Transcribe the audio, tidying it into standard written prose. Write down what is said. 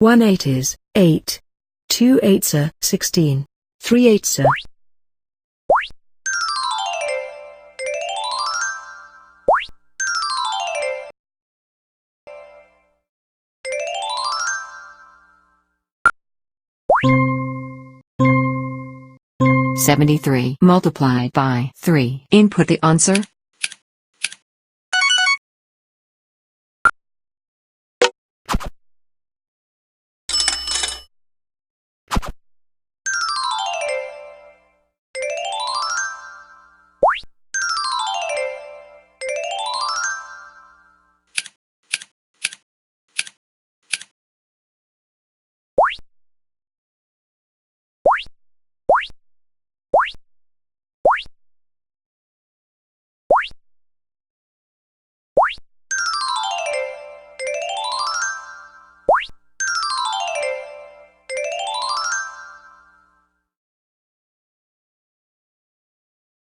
1 8 is 8. 2 8s are 16. 3 8s are 73 multiplied by 3. Input the answer.